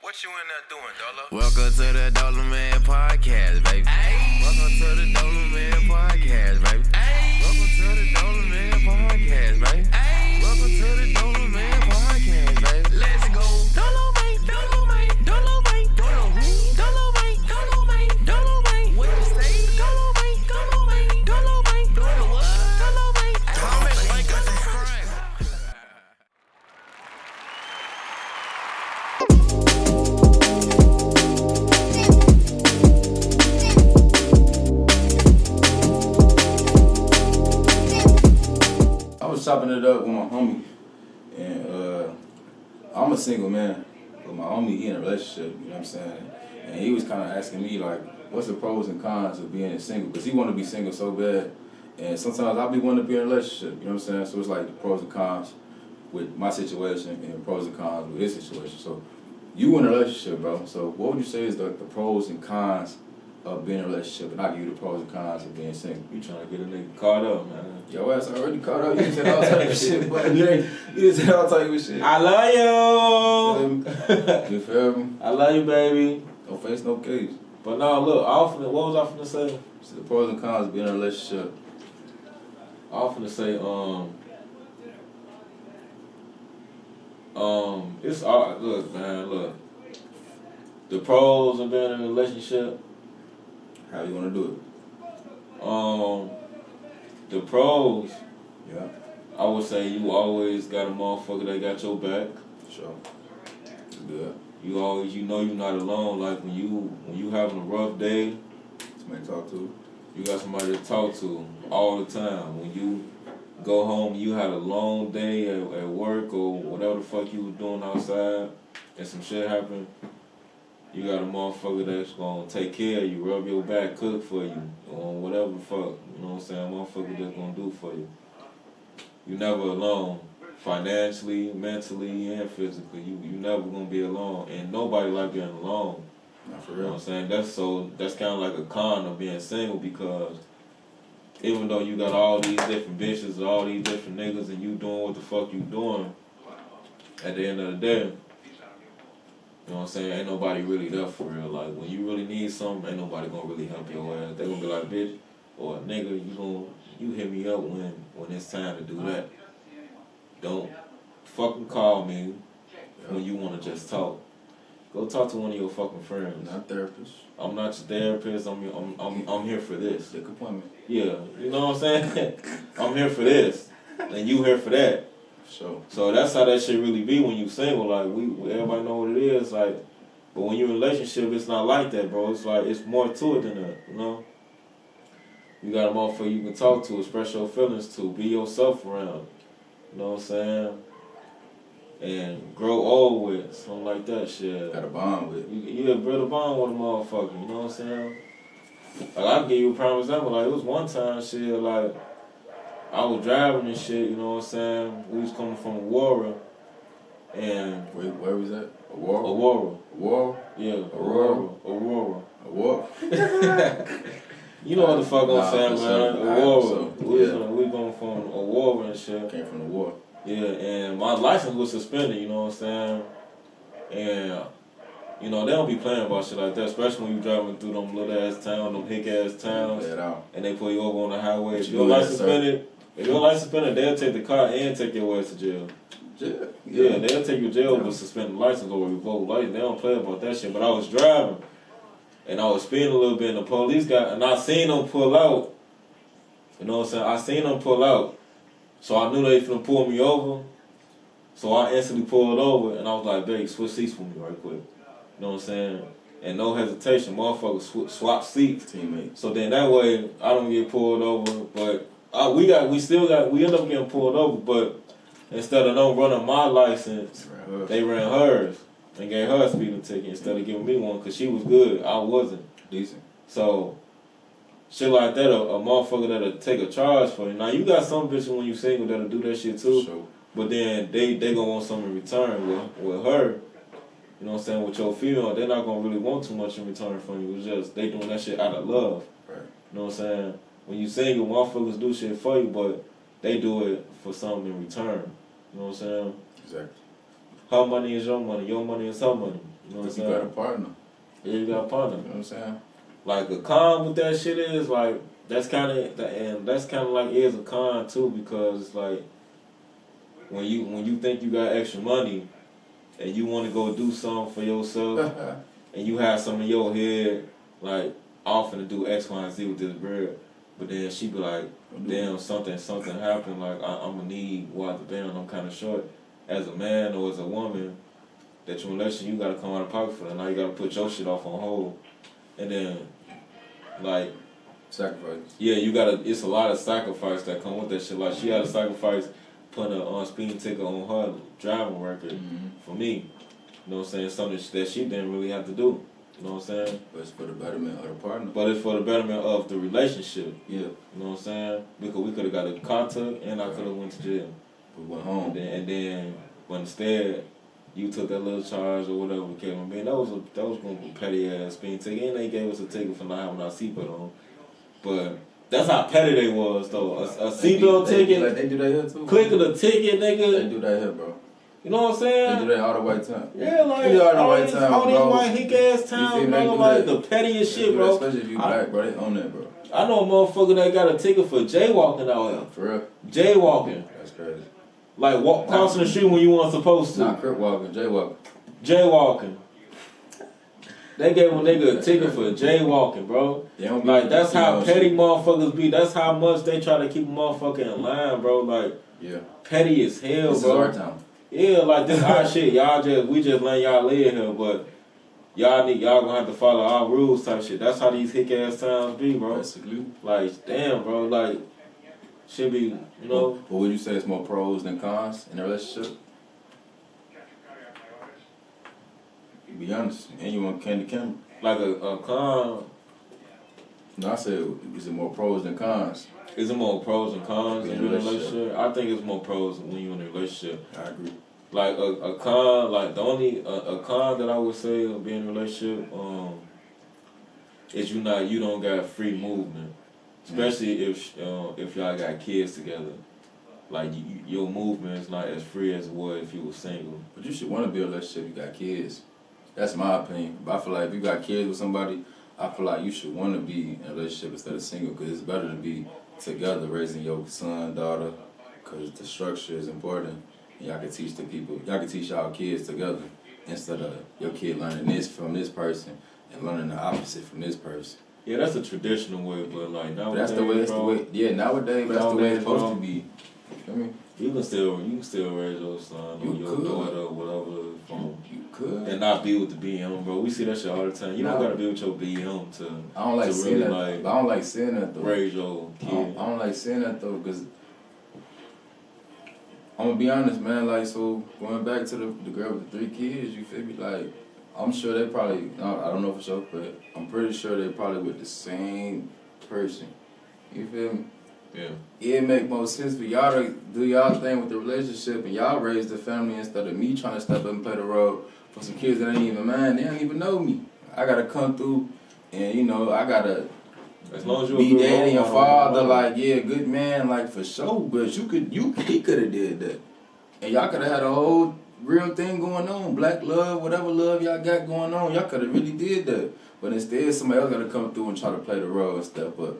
What you in there doing, Dolo? Welcome to the DoloMane podcast, baby. Ay. Welcome to the DoloMane podcast, baby. Ay. Welcome to the DoloMane podcast, baby. Ay. Welcome to the DoloMane podcast, baby. Let's go. DoloMane, DoloMane, DoloMane, DoloMane, DoloMane, DoloMane, DoloMane. What you say? DoloMane, DoloMane, DoloMane, DoloMane, what? DoloMane, comment, like, and subscribe. I was chopping it up with my homie, and I'm a single man, but my homie, he in a relationship, you know what I'm saying? And he was kind of asking me, like, what's the pros and cons of being single? Because he want to be single so bad, and sometimes I be wanting to be in a relationship, you know what I'm saying? So it's like the pros and cons with my situation and the pros and cons with his situation. So you in a relationship, bro, so what would you say is the pros and cons of being in a relationship, and I'll give you the pros and cons of being single? You trying to get a nigga caught up, man. Your ass already caught up. You said all type of shit, but you said all type of shit. I love you. You feel me? I love you, baby. No face, no case. But no, look, what was I finna say? So the pros and cons of being in a relationship. I was finna say, it's all, look, man, look. The pros of being in a relationship. How you wanna do The pros, it? Yeah, I would say you always got a motherfucker that got your back. sure. Good. You always, you know you're not alone. Like when you having a rough day, Somebody to talk to. you got somebody to talk to all the time. When you go home, you had a long day at work or whatever the fuck you was doing outside, and some shit happened. You got a motherfucker that's gonna take care of you, rub your back, cook for you, or whatever the fuck, you know what I'm saying? Motherfucker that's gonna do for you. You never alone, financially, mentally, and physically. You never gonna be alone, and nobody like being alone. Not for You know what real. I'm saying? That's kind of like a con of being single, because even though you got all these different bitches, all these different niggas, and you doing what the fuck you doing, at the end of the day, you know what I'm saying, ain't nobody really there for real. Like, when you really need something, ain't nobody gonna really help your ass. They gonna be like, bitch, or nigga, you hit me up when it's time to do that. Don't fucking call me when you wanna just talk. Go talk to one of your fucking friends. Not therapist. I'm not your therapist. I'm here for this. Sick appointment. Yeah, you know what I'm saying? I'm here for this, and you here for that. Sure. So that's how that shit really be when you single. Like, everybody know what it is. Like, but when you're in a relationship, it's not like that, bro. It's like, it's more to it than that, you know? You got a motherfucker you can talk to, express your feelings to, be yourself around. You know what I'm saying? And grow old with, something like that shit. Got a bond with. Yeah, build a bond with a motherfucker, you know what I'm saying? Like, I'll give you a prime example. Like, it was one time, shit, like, I was driving and shit, you know what I'm saying? We was coming from Aurora, and... Where was that? Aurora? Aurora. Aurora? Yeah, Aurora? Aurora. Aurora? You know what the fuck I'm Nah, saying, for man. sure. Aurora. Yeah. We going from Aurora and shit. Came from the war. Yeah, and my license was suspended, you know what I'm saying? And, you know, they don't be playing about shit like that, especially when you driving through them little ass towns, them hick ass towns, Play it out. and they pull you over on the highway. If You your do that, license suspended, they'll take the car and take your ass to jail. Yeah, they'll take you to jail with suspended license or revoked license. They don't play about that shit. But I was driving, and I was speeding a little bit, and the police and I seen them pull out. You know what I'm saying? I seen them pull out. So I knew they finna pull me over. So I instantly pulled over, and I was like, babe, switch seats for me right quick. You know what I'm saying? And no hesitation, motherfuckers swap seats. Teammates. So then that way, I don't get pulled over. But we end up getting pulled over, but instead of them running my license, they ran hers and gave her a speeding ticket instead of giving me one, because she was good. I wasn't. Decent. So, shit like that, a motherfucker that'll take a charge for you. Now, you got some bitches when you single that'll do that shit too, Sure. but then they gonna want something in return with her. You know what I'm saying? With your female, they're not gonna really want too much in return from you. It's just they doing that shit out of love. Right. You know what I'm saying? When you single, motherfuckers do shit for you, but they do it for something in return. You know what I'm saying? Exactly. Her money is your money is her money. You know what I'm You saying? got a partner. Yeah, you got a partner. You know what I'm saying? Like a con with that shit is like that's kind of like is a con too, because it's like when you think you got extra money and you want to go do something for yourself and you have some in your head like I'm finna do X, Y, and Z with this bread, but then she be like, damn, something happened, like I'm gonna need what the damn I'm kind of short. As a man or as a woman that you're in a relationship, you gotta come out of pocket for that. Now you gotta put your shit off on hold, and then like sacrifice. Yeah, you gotta. It's a lot of sacrifice that come with that shit. Like she had to sacrifice putting a speeding ticket on her driving record for me. You know what I'm saying? Something that she didn't really have to do. You know what I'm saying? But it's for the betterment of the partner. But it's for the betterment of the relationship. Yeah. You know what I'm saying? Because we could have got a car took and I could have went to jail. We went home. And then but instead you took that little charge or whatever it came. Man, that was going to be petty ass speeding ticket. And they gave us a ticket for not having our seatbelt on. But that's how petty they was though. A seatbelt ticket. They do that here too. Clicking a ticket, nigga. They do that here, bro. You know what I'm saying? They do that all the white time. Yeah, like all these white hick ass towns, bro. Like the pettiest shit, bro. Especially if you black, bro. They own that, bro. I know a motherfucker that got a ticket for jaywalking out here. For real? Jaywalking. That's crazy. Like crossing the street when you weren't supposed to. Not crip walking, jaywalking. Jaywalking. They gave a nigga a ticket for jaywalking, bro. Like that's how petty motherfuckers be. That's how much they try to keep a motherfucker in line, bro. Like petty as hell, this bro. This is our town. Yeah, like this our shit. We just letting y'all live here, but y'all gonna have to follow our rules type shit. That's how these hick ass towns be, bro. Basically. Like damn, bro. Like should be, you know. But would you say it's more pros than cons in a relationship? Be honest, and you want candy camera. Like a con. No, I said, is it more pros than cons? Is it more pros and cons in a relationship? I think it's more pros when you're in a relationship. I agree. Like a con, like the only a con that I would say of being in a relationship, is you don't got free movement, especially if y'all got kids together. Like your movement is not as free as it would if you were single. But you should want to be in a relationship. You got kids. That's my opinion. But I feel like if you got kids with somebody, I feel like you should want to be in a relationship instead of single, because it's better to be together raising your son, daughter, because the structure is important. And y'all can teach the people. Y'all can teach y'all kids together instead of your kid learning this from this person and learning the opposite from this person. Yeah, that's a traditional way, but like nowadays, that's the way. That's the way. Yeah, nowadays, that's the way it's supposed to be. You feel me? You can still raise your son or your daughter or whatever from you could and not be with the BM, bro. We see that shit all the time. You don't gotta be with your BM to I don't like seeing really that. But I don't like seeing that though. Raise your kid. I don't like seeing that though, because I'm gonna be honest, man. Like, so going back to the girl with the 3 kids, you feel me? Like, I'm sure they probably, I don't know for sure, but I'm pretty sure they probably with the same person. You feel me? Yeah. It make more sense for y'all to do y'all thing with the relationship and y'all raise the family instead of me trying to step up and play the role for some kids that ain't even mine. They don't even know me. I gotta come through and, you know, I gotta as long as you be daddy and father, like, yeah, good man, like, for sure. But he could have did that. And y'all could have had a whole real thing going on. Black love, whatever love y'all got going on, y'all could have really did that. But instead, somebody else gotta come through and try to play the role and step up.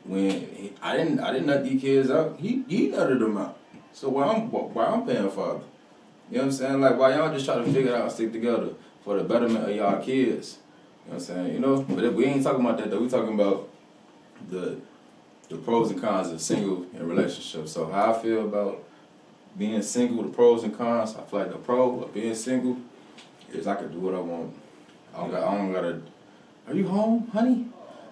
When I didn't nut these kids out, he nutted them out. So why I'm paying father? You know what I'm saying? Like, why y'all just try to figure it out and stick together for the betterment of y'all kids? You know what I'm saying? You know? But if we ain't talking about that though, we talking about the pros and cons of single and relationship. So how I feel about being single, the pros and cons, I feel like the pro of being single is I can do what I want. I don't gotta, are you home, honey?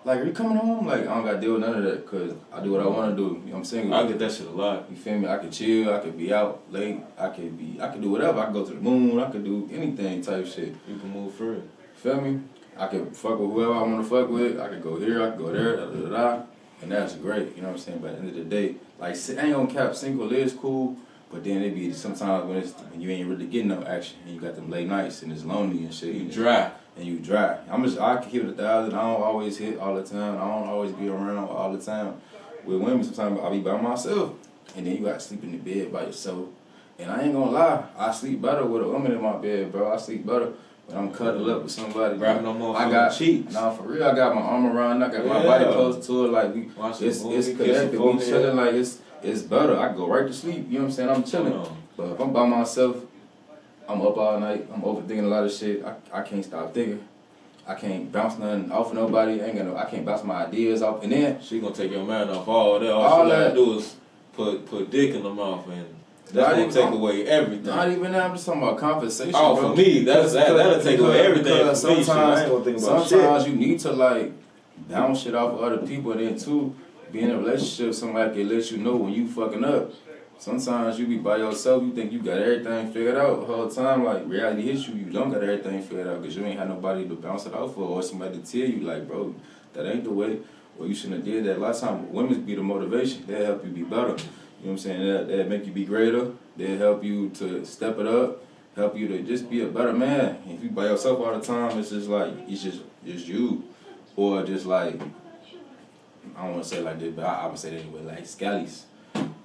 Like, are you coming home? Like, I don't gotta deal with none of that, because I do what I wanna do. You know what I'm saying? I get that shit a lot. You feel me? I can chill, I can be out late, I can do whatever. I can go to the moon, I can do anything type shit. You can move free. Feel me? I can fuck with whoever I wanna fuck with. I can go here, I can go there, da. And that's great, you know what I'm saying? But at the end of the day, like, I ain't gonna cap, single is cool, but then it be sometimes when you ain't really getting no action and you got them late nights and it's lonely and shit. You dry. And you dry. I can keep it 1,000. I don't always hit all the time. I don't always be around all the time. With women, sometimes I be by myself. And then you got to sleep in the bed by yourself. And I ain't gonna lie, I sleep better with a woman in my bed, bro. I sleep better When I'm cuddled up with somebody, grabbing them I motherfucking got cheeks. Nah, for real, I got my arm around, I got my body close to it, like it's connected. We chilling, like it's better. I go right to sleep. You know what I'm saying? I'm chilling. But if I'm by myself, I'm up all night. I'm overthinking a lot of shit. I can't stop thinking. I can't bounce nothing off of nobody. I can't bounce my ideas off. And then she gonna take your man off all that. All she gotta do is put dick in the mouth, and that's gonna take away everything. Not even that. I'm just talking about conversation. Oh, bro. For me, that'll take away everything. For sometimes, me, I ain't gonna think about sometimes shit. You need to like bounce shit off of other people, and then too, be in a relationship. Somebody can let you know when you fucking up. Sometimes you be by yourself, you think you got everything figured out the whole time. Like, reality hits you, you don't got everything figured out because you ain't had nobody to bounce it off for or somebody to tell you, like, bro, that ain't the way, or you shouldn't have did that. A lot of times, women be the motivation. They'll help you be better. You know what I'm saying? They'll make you be greater. They'll help you to step it up, help you to just be a better man. If you by yourself all the time, it's just like, it's just you. Or just like, I don't want to say it like this, but I would say it anyway, like scallies.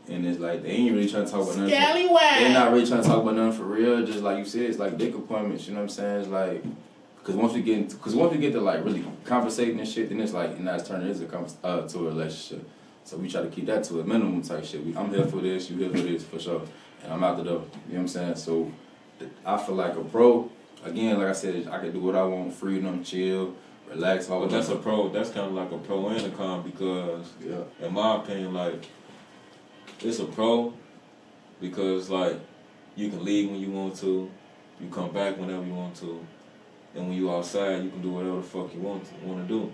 And it's like, they ain't really trying to talk about nothing. They're not really trying to talk about nothing for real. Just like you said, it's like dick appointments, you know what I'm saying? It's like, because once we get to like really conversating and shit, then it's like, and that's turning into to a relationship. So we try to keep that to a minimum type shit. I'm here for this, you here for this, for sure. And I'm out the door, you know what I'm saying? So I feel like a pro, again, like I said, I can do what I want, freedom, chill, relax. But that's a pro, that's kind of like a pro and a con because, in my opinion, like, it's a pro because, like, you can leave when you want to, you come back whenever you want to, and when you outside, you can do whatever the fuck you want to do.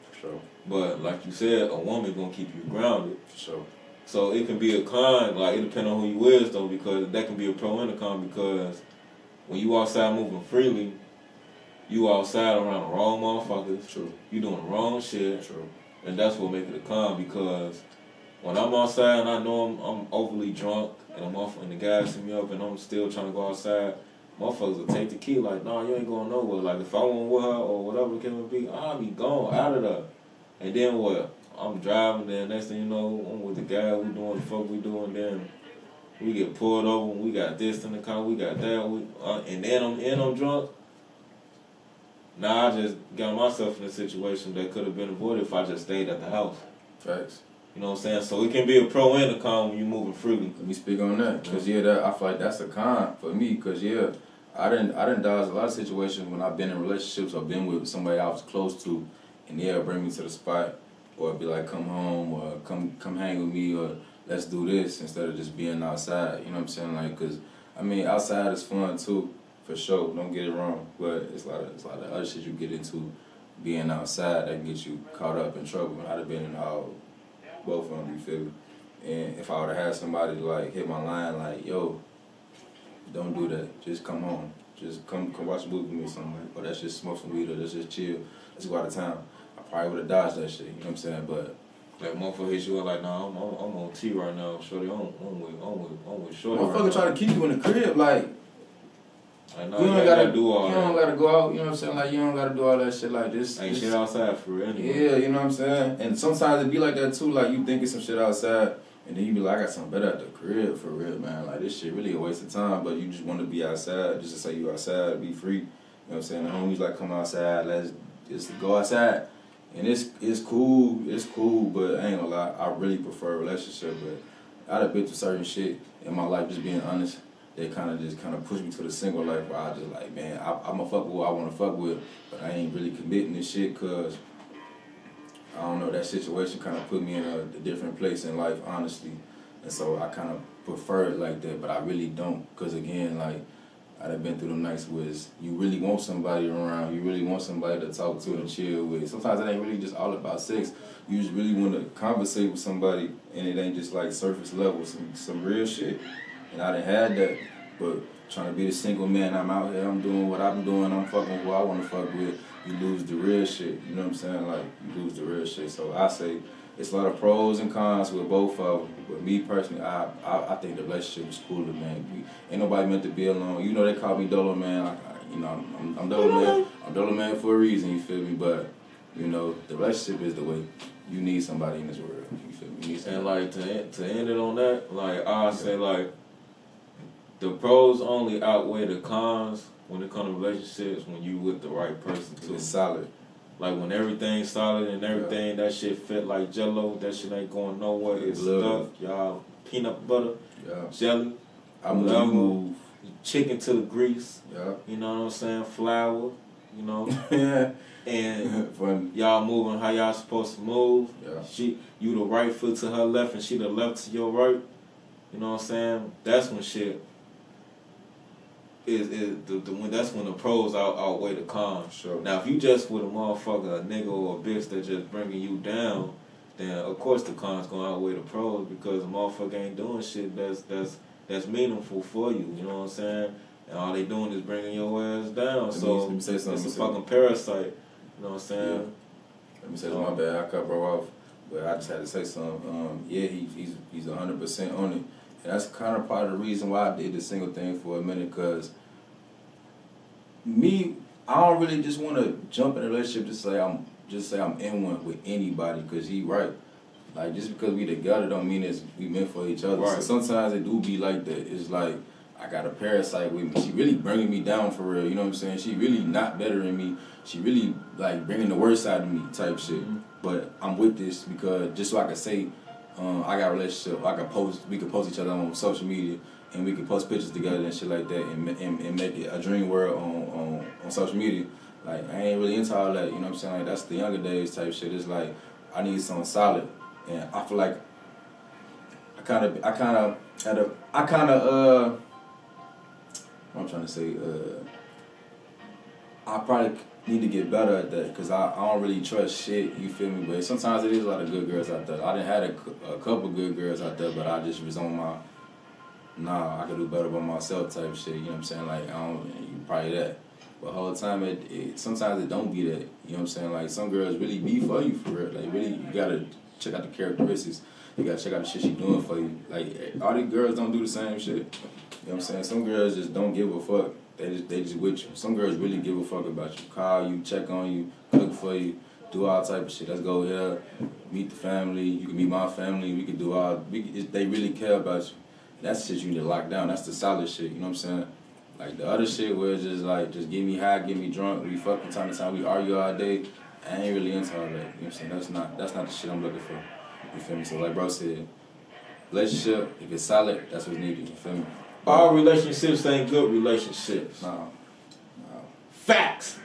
For sure. But like you said, a woman gonna keep you grounded. For sure. So it can be a con, like it depends on who you is though, because that can be a pro and a con because when you outside moving freely, you outside around the wrong motherfuckers. True. You doing the wrong shit. True. And that's what make it a con because when I'm outside and I know I'm overly drunk and the guys hit me up and I'm still trying to go outside, motherfuckers will take the key like, nah, you ain't going nowhere. Like if I want with her or whatever the case may be, I'll be gone out of there. And then what? I'm driving, then next thing you know, I'm with the guy, we doing the fuck we doing, then we get pulled over, we got this in the car, we got that, and then I'm drunk. Now I just got myself in a situation that could have been avoided if I just stayed at the house. Facts. You know what I'm saying? So it can be a pro and a con when you're moving freely. Let me speak on that, because I feel like that's a con for me, because I didn't dodge a lot of situations when I've been in relationships or been with somebody I was close to, and they'll bring me to the spot, or be like, come home, or come hang with me, or let's do this, instead of just being outside, you know what I'm saying? Like, because, I mean, outside is fun too, for sure, don't get it wrong, but it's a lot of other shit you get into being outside that gets you caught up in trouble, and I'd have been in both of them, you feel me? And if I would have had somebody like hit my line like, yo, don't do that, just come home, just come watch a movie with me or something, like, or let's just smoke some weed, or let's just chill, let's go out of town. I probably would have dodged that shit, you know what I'm saying? But like motherfucker hit you up like, nah, I'm on T right now, shorty, I'm with shorty. Motherfucker right try to keep you in the crib, like, know, you don't gotta do all that. that. You don't gotta go out, you know what I'm saying? Like, you don't gotta do all that shit like this. Ain't shit outside for real anyway. Yeah, you know what I'm saying? And sometimes it be like that too, like you thinking some shit outside, and then you be like, I got something better at the crib for real, man. Like, this shit really a waste of time, but you just want to be outside, just to say you outside, be free. You know what I'm saying? The homies like, come outside, let's just go outside. And it's cool, but I ain't gonna lie, I really prefer a relationship, but I'd have been through certain shit in my life, just being honest. They kind of pushed me to the single life where I just like, man, I'm a fuck with who I want to fuck with, but I ain't really committing this shit because, I don't know, that situation kind of put me in a different place in life, honestly. And so I kind of prefer it like that, but I really don't, because again, like, I've been through them nights where you really want somebody around, you really want somebody to talk to and chill with. Sometimes it ain't really just all about sex. You just really want to conversate with somebody, and it ain't just like surface level, some real shit. And I done had that, but trying to be a single man, I'm out here, I'm doing what I'm doing, I'm fucking who I want to fuck with. You lose the real shit, you know what I'm saying? Like, you lose the real shit. So I say it's a lot of pros and cons with both of them. But me personally, I think the relationship is cooler, man. Ain't nobody meant to be alone. You know they call me DoloMane. I'm DoloMane. I'm DoloMane for a reason, you feel me? But, you know, the relationship is the way. You need somebody in this world, you feel me? You need somebody. And like to end it on that, like I say like the pros only outweigh the cons when it comes to relationships, when you with the right person too. It's solid. Like when everything's solid and everything, that shit fit like Jello. That shit ain't going nowhere. It's stuck. Y'all peanut butter, jelly. I move. Chicken to the grease. Yeah. You know what I'm saying? Flour. You know. And Fun. y'all moving how y'all supposed to move. Yeah. You the right foot to her left and she the left to your right. You know what I'm saying? That's when shit that's when the pros outweigh the cons. Sure. Now if you just with a motherfucker, a nigga or a bitch that just bringing you down, then of course the cons gonna outweigh the pros because the motherfucker ain't doing shit that's meaningful for you. You know what I'm saying? And all they doing is bringing your ass down. So let me say something. it's a fucking parasite. You know what I'm saying? Yeah. Let me say my bad. I cut bro off, but I just had to say something. Yeah, he's 100% on it. And that's kind of part of the reason why I did the single thing for a minute, because I don't really just want to jump in a relationship to say I'm in one with anybody, because he right. Like, just because we together don't mean it's we meant for each other. Right. So sometimes it do be like that. It's like I got a parasite with me. She really bringing me down for real. You know what I'm saying? She really not bettering me. She really like bringing the worst side of me type shit. Mm-hmm. But I'm with this because just so I can say, I got a relationship. We could post each other on social media, and we could post pictures together and shit like that, and make it a dream world on social media. Like, I ain't really into all that. You know what I'm saying? Like, that's the younger days type shit. It's like I need something solid, and I feel like what I'm trying to say, I probably need to get better at that, because I don't really trust shit, you feel me? But sometimes it is a lot of good girls out there. I done had a couple good girls out there, but I just was on my, I could do better by myself type shit, you know what I'm saying? Like, you probably that. But the whole time, sometimes it don't be that, you know what I'm saying? Like, some girls really be for you, for real. Like, really, you gotta check out the characteristics. You gotta check out the shit she doing for you. Like, all these girls don't do the same shit. You know what I'm saying? Some girls just don't give a fuck. They just with you. Some girls really give a fuck about you. Call you, check on you, cook for you, do all type of shit. Let's go here, meet the family. You can meet my family. We can do all. They really care about you. That's the shit you need to lock down. That's the solid shit. You know what I'm saying? Like the other shit where it's just like, just get me high, get me drunk. We fuck from time to time. We argue all day. I ain't really into all that. You know what I'm saying? That's not the shit I'm looking for. You feel me? So like bro said, relationship, if it's solid, that's what's needed. You feel me? All relationships ain't good relationships. No. Facts.